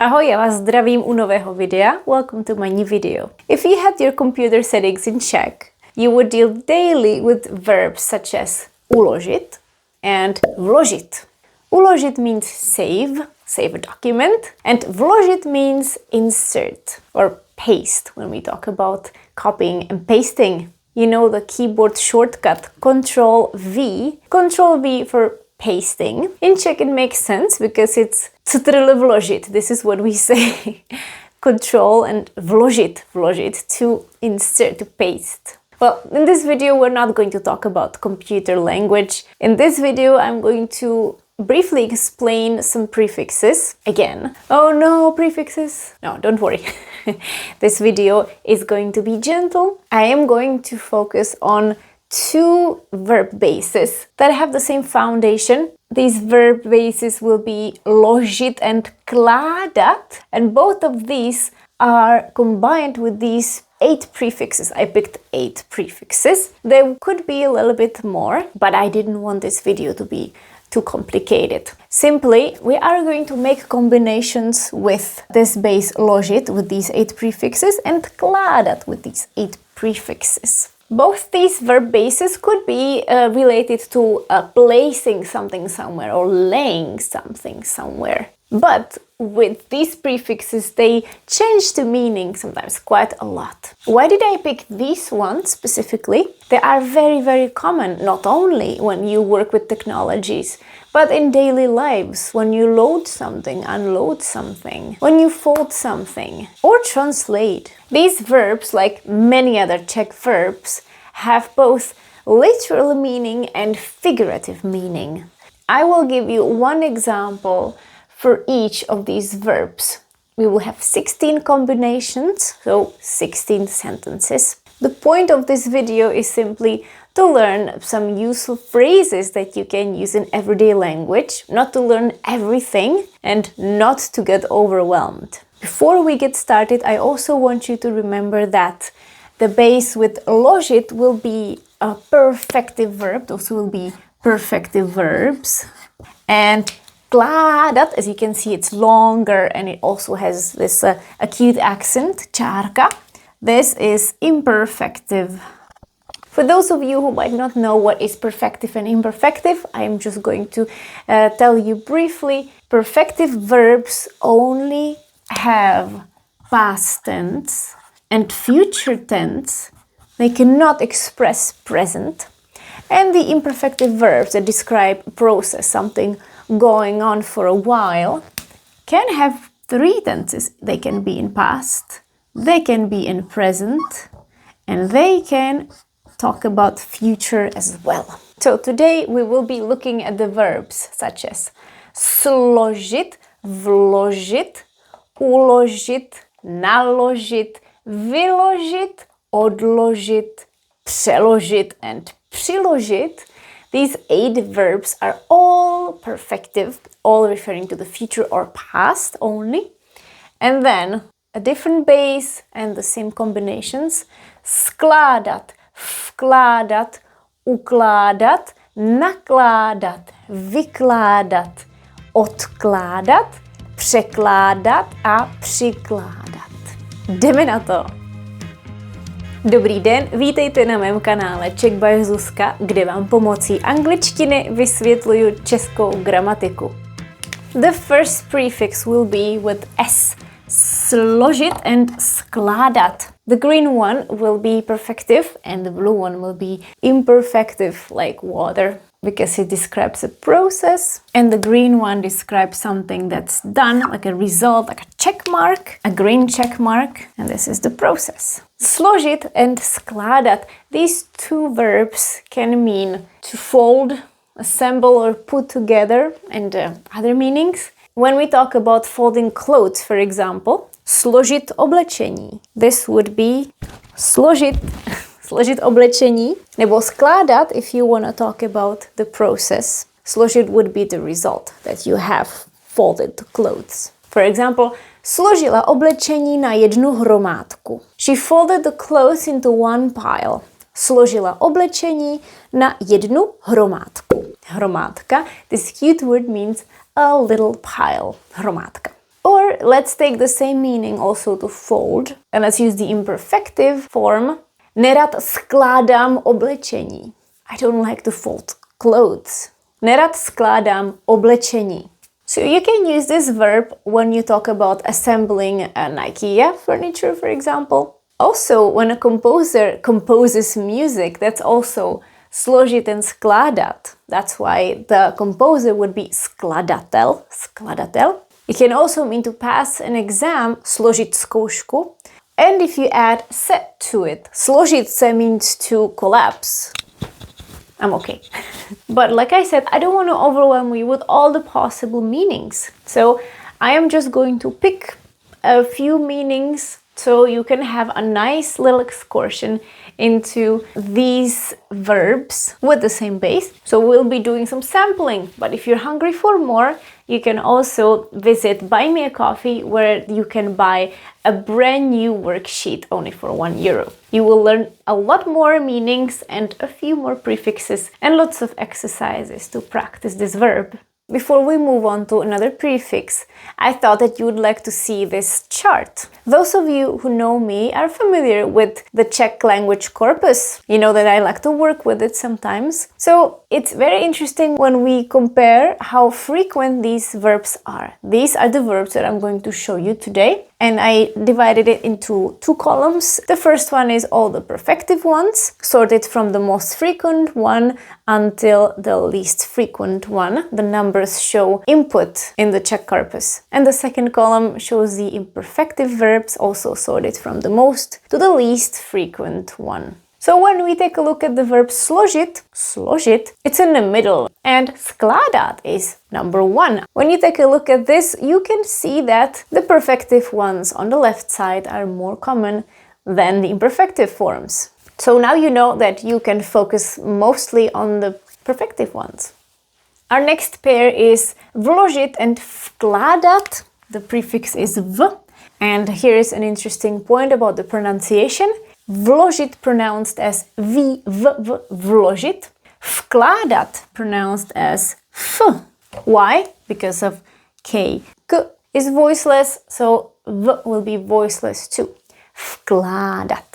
Ahoj, já vás zdravím u nového videa. Welcome to my new video. If you had your computer settings in Czech, you would deal daily with verbs such as uložit and vložit. Uložit means save a document, and vložit means insert or paste when we talk about copying and pasting. You know the keyboard shortcut Control V for pasting. In Czech it makes sense because it's vložit. This is what we say. Control and vložit to insert, to paste. Well, in this video we're not going to talk about computer language. In this video I'm going to briefly explain some prefixes again. Oh no, prefixes! No, don't worry. This video is going to be gentle. I am going to focus on two verb bases that have the same foundation. These verb bases will be ložit and kládat, and both of these are combined with these 8 prefixes. I picked 8 prefixes. There could be a little bit more, but I didn't want this video to be too complicated. Simply, we are going to make combinations with this base ložit with these 8 prefixes and kládat with these 8 prefixes. Both these verb bases could be related to placing something somewhere or laying something somewhere. But with these prefixes, they change the meaning sometimes quite a lot. Why did I pick these ones specifically? They are very, very common, not only when you work with technologies, but in daily lives, when you load something, unload something, when you fold something, or translate. These verbs, like many other Czech verbs, have both literal meaning and figurative meaning. I will give you one example for each of these verbs. We will have 16 combinations, so 16 sentences. The point of this video is simply to learn some useful phrases that you can use in everyday language, not to learn everything and not to get overwhelmed. Before we get started, I also want you to remember that the base with ložit will be a perfective verb. Those will be perfective verbs. And kládat, as you can see, it's longer and it also has this acute accent, čárka. This is imperfective. For those of you who might not know what is perfective and imperfective, I am just going to tell you briefly. Perfective verbs only have past tense and future tense. They cannot express present. And the imperfective verbs that describe a process, something going on for a while, can have 3 tenses. They can be in past, they can be in present, and they can talk about future as well. So today we will be looking at the verbs such as složit, vložit, uložit, naložit, vyložit, odložit, přeložit, and přiložit. These 8 verbs are all perfective, all referring to the future or past only. And then a different base and the same combinations. Skládat, vkládat, ukládat, nakládat, vykládat, odkládat, překládat a přikládat. Jdeme na to! Dobrý den, vítejte na mém kanále Czech by Zuzka, kde vám pomocí angličtiny vysvětluju českou gramatiku. The first prefix will be with S, složit and skládat. The green one will be perfective and the blue one will be imperfective, like water, because it describes a process, and the green one describes something that's done, like a result, like a check mark, a green check mark, and this is the process. Složit and skládat, these 2 verbs can mean to fold, assemble or put together, and other meanings. When we talk about folding clothes, for example, složit oblečení, this would be složit oblečení, nebo skládat if you want to talk about the process. Složit would be the result that you have folded the clothes. For example, složila oblečení na jednu hromádku. She folded the clothes into one pile. Složila oblečení na jednu hromádku. Hromádka, this cute word means a little pile. Hromádka. Or However, let's take the same meaning also to fold, and let's use the imperfective form. Nerad skládám oblečení. I don't like to fold clothes. Nerad skládám oblečení. So you can use this verb when you talk about assembling an IKEA furniture, for example. Also, when a composer composes music, that's also složit and skládat. That's why the composer would be skladatel. It can also mean to pass an exam, složit zkoušku. And if you add se to it, složit se means to collapse. I'm okay. But like I said, I don't want to overwhelm you with all the possible meanings. So I am just going to pick a few meanings so you can have a nice little excursion into these verbs with the same base. So we'll be doing some sampling, but if you're hungry for more, you can also visit Buy Me a Coffee, where you can buy a brand new worksheet only for €1. You will learn a lot more meanings and a few more prefixes and lots of exercises to practice this verb. Before we move on to another prefix, I thought that you would like to see this chart. Those of you who know me are familiar with the Czech language corpus. You know that I like to work with it sometimes. So it's very interesting when we compare how frequent these verbs are. These are the verbs that I'm going to show you today. And I divided it into 2 columns. The first one is all the perfective ones, sorted from the most frequent one until the least frequent one. The numbers show input in the Czech corpus. And the second column shows the imperfective verbs, also sorted from the most to the least frequent one. So when we take a look at the verb složit, it's in the middle, and skládat is number 1. When you take a look at this, you can see that the perfective ones on the left side are more common than the imperfective forms. So now you know that you can focus mostly on the perfective ones. Our next pair is vložit and vkládat. The prefix is v, and here is an interesting point about the pronunciation. Vložit pronounced as vložit, vkládat pronounced as f. Why? Because of k. K is voiceless, so v will be voiceless too. Vkládat.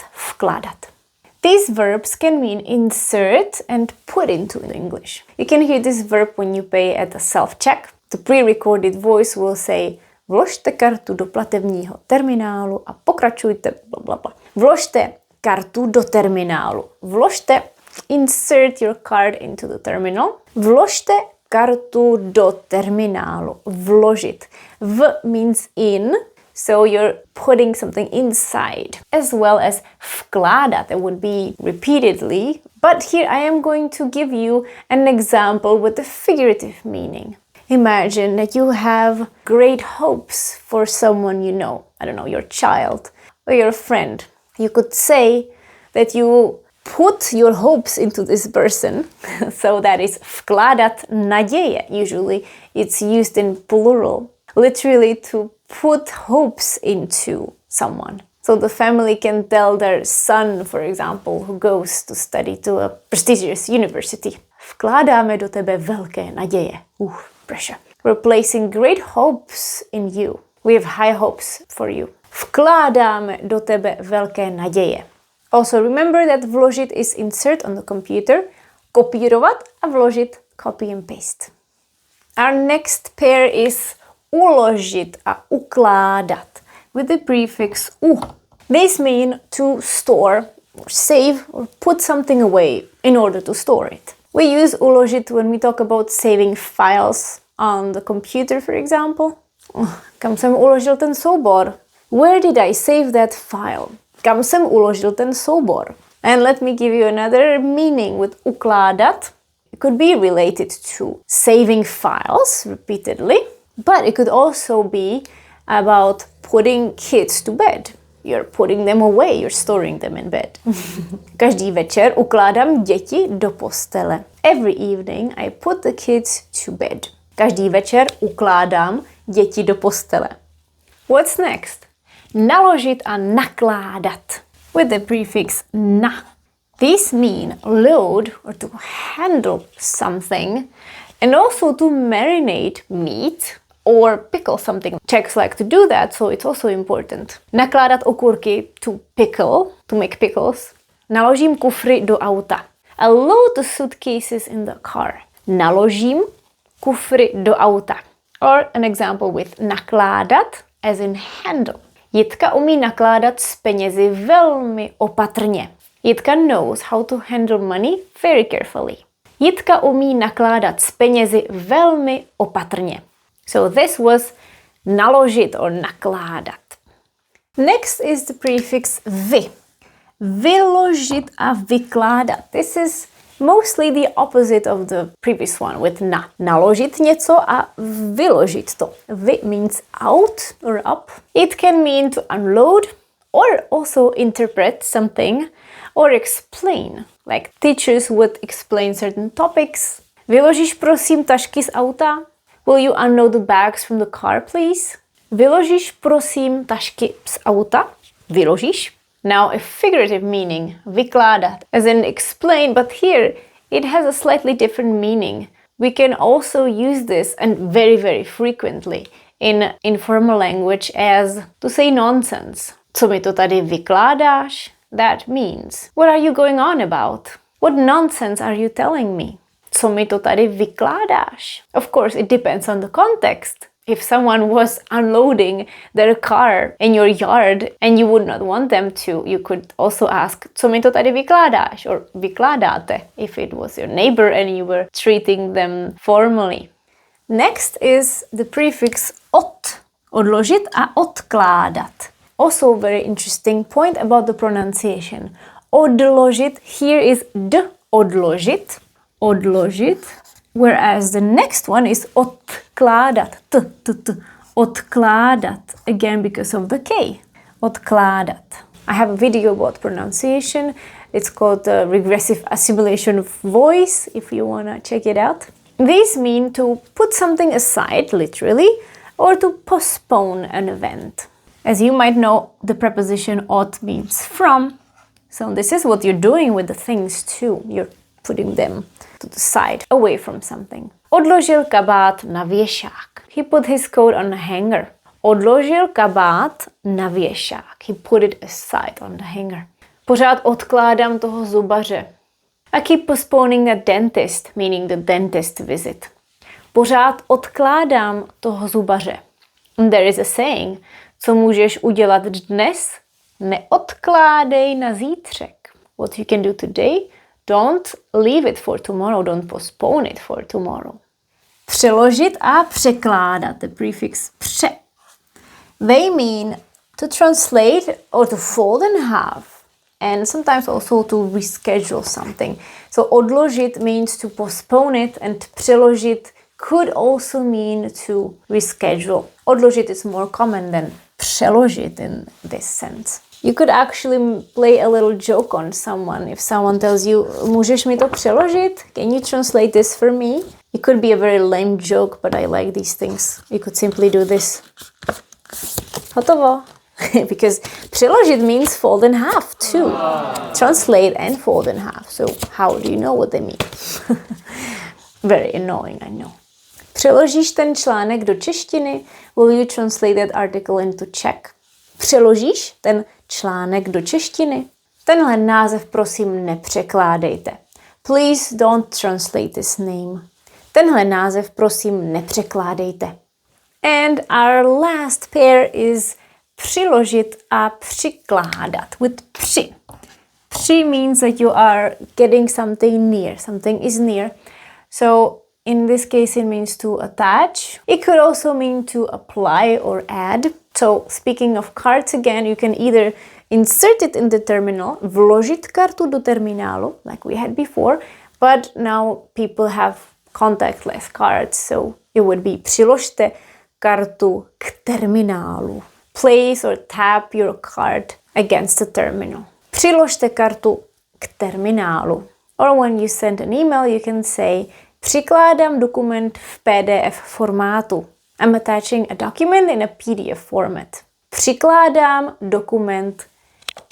These verbs can mean insert and put into English. You can hear this verb when you pay at a self-check. The pre-recorded voice will say vložte kartu do platebního terminálu a pokračujte blablabla. Vložte kartu do terminálu. Vložte, insert your card into the terminal. Vložte kartu do terminálu. Vložit. V means in, so you're putting something inside. As well as vkládat, that would be repeatedly. But here I am going to give you an example with the figurative meaning. Imagine that you have great hopes for someone you know. I don't know, your child or your friend. You could say that you put your hopes into this person. So that is vkládat naděje. Usually it's used in plural. Literally to put hopes into someone. So the family can tell their son, for example, who goes to study to a prestigious university. Vkládáme do tebe velké naděje. Pressure. We're placing great hopes in you. We have high hopes for you. Vkládáme do tebe velké naděje. Also remember that vložit is insert on the computer, kopírovat a vložit, copy and paste. Our next pair is uložit a ukládat with the prefix u. These mean to store, or save, or put something away in order to store it. We use uložit when we talk about saving files on the computer, for example. Kam jsem uložil ten soubor? Where did I save that file? Kam jsem uložil ten soubor? And let me give you another meaning with ukládat. It could be related to saving files repeatedly, but it could also be about putting kids to bed. You're putting them away, you're storing them in bed. Každý večer ukládám děti do postele. Every evening I put the kids to bed. Každý večer ukládám děti do postele. What's next? Naložit a nakládat with the prefix na. These mean load or to handle something, and also to marinate meat or pickle something. Czechs like to do that, so it's also important. Nakládat okurky, to pickle, to make pickles. Naložím kufry do auta. I load the suitcases in the car. Naložím kufry do auta. Or an example with nakládat, as in handle. Jitka umí nakládat s penězi velmi opatrně. Jitka knows how to handle money very carefully. Jitka umí nakládat s penězi velmi opatrně. So this was naložit or nakládat. Next is the prefix vy. Vyložit a vykládat. This is mostly the opposite of the previous one with na. Naložit něco a vyložit to. Vy means out or up. It can mean to unload or also interpret something or explain. Like teachers would explain certain topics. Vyložíš prosím tašky z auta? Will you unload the bags from the car, please? Vyložíš prosím tašky z auta? Vyložíš? Now a figurative meaning, vykládat, as in explain, but here it has a slightly different meaning. We can also use this, and very, very frequently, in informal language as to say nonsense. Co mi to tady vykládáš? That means, what are you going on about? What nonsense are you telling me? Co mi to tady vykládáš? Of course, it depends on the context. If someone was unloading their car in your yard and you would not want them to, you could also ask, co mi to tady vykládáš? Or vykládáte, if it was your neighbor and you were treating them formally. Next is the prefix od. Odložit a odkládat. Also very interesting point about the pronunciation. Odložit, here is d, odložit. Odložit. Whereas the next one is odkládat. Odkládat. Again because of the K. Odkládat. I have a video about pronunciation. It's called regressive assimilation of voice, if you want to check it out. These mean to put something aside, literally, or to postpone an event. As you might know, the preposition od means from. So this is what you're doing with the things too. You're putting them to the side, away from something. Odložil kabát na věšák. He put his coat on a hanger. Odložil kabát na věšák. He put it aside on the hanger. Pořád odkládám toho zubaře. I keep postponing the dentist, meaning the dentist visit. Pořád odkládám toho zubaře. And there is a saying, co můžeš udělat dnes, neodkládej na zítřek. What you can do today, don't leave it for tomorrow, don't postpone it for tomorrow. Přeložit a překládat, the prefix pře. They mean to translate or to fold in half and sometimes also to reschedule something. So odložit means to postpone it and přeložit could also mean to reschedule. Odložit is more common than přeložit in this sense. You could actually play a little joke on someone. If someone tells you, můžeš mi to přeložit? Can you translate this for me? It could be a very lame joke, but I like these things. You could simply do this. Hotovo. Because přeložit means fold in half too. Translate and fold in half. So how do you know what they mean? Very annoying, I know. Přeložíš ten článek do češtiny? Will you translate that article into Czech? Přeložíš ten článek do češtiny? Tenhle název prosím nepřekládejte. Please don't translate this name. Tenhle název prosím nepřekládejte. And our last pair is přiložit a přikládat with při. Při means that you are getting something near. Something is near. So in this case it means to attach. It could also mean to apply or add. So speaking of cards again, you can either insert it in the terminal, vložit kartu do terminálu, like we had before, but now people have contactless cards, so it would be přiložte kartu k terminálu. Place or tap your card against the terminal. Přiložte kartu k terminálu. Or when you send an email, you can say přikládám dokument v PDF formátu. I'm attaching a document in a PDF format. Přikládám dokument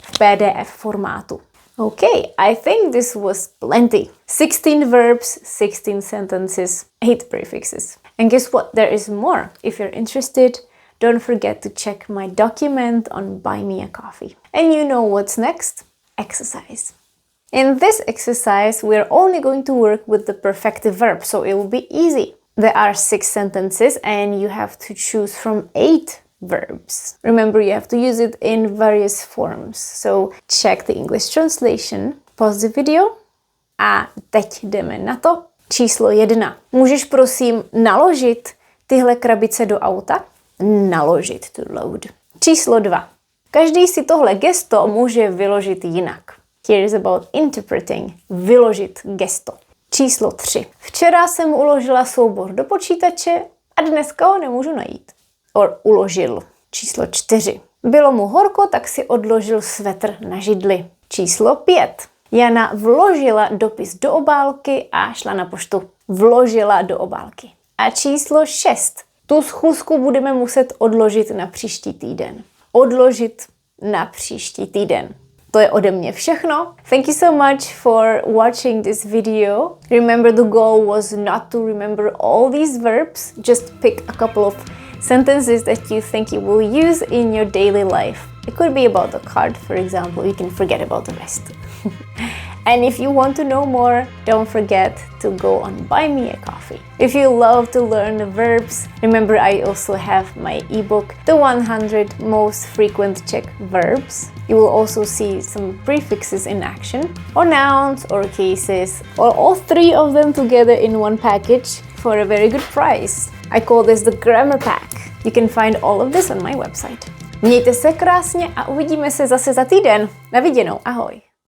v PDF formátu. Okay, I think this was plenty. 16 verbs, 16 sentences, 8 prefixes. And guess what? There is more. If you're interested, don't forget to check my document on Buy Me a Coffee. And you know what's next? Exercise. In this exercise, we're only going to work with the perfective verb, so it will be easy. There are 6 sentences and you have to choose from 8 verbs. Remember, you have to use it in various forms. So check the English translation, pause the video a teď jdeme na to. Číslo 1. Můžeš prosím naložit tyhle krabice do auta? Naložit, to load. Číslo 2. Každý si tohle gesto může vyložit jinak. Here is about interpreting. Vyložit gesto. Číslo 3. Včera jsem uložila soubor do počítače a dneska ho nemůžu najít. Or uložil. Číslo 4. Bylo mu horko, tak si odložil svetr na židli. Číslo 5. Jana vložila dopis do obálky a šla na poštu. Vložila do obálky. A číslo 6. Tu schůzku budeme muset odložit na příští týden. Odložit na příští týden. To je ode mě všechno. Thank you so much for watching this video. Remember, the goal was not to remember all these verbs. Just pick a couple of sentences that you think you will use in your daily life. It could be about the card, for example. You can forget about the rest. And if you want to know more, don't forget to go on Buy Me a Coffee. If you love to learn the verbs, remember I also have my ebook, The 100 Most Frequent Czech Verbs. You will also see some prefixes in action, or nouns, or cases, or all 3 of them together in one package for a very good price. I call this the Grammar Pack. You can find all of this on my website. Mějte se krásně a uvidíme se zase za týden. Na viděnou, ahoj!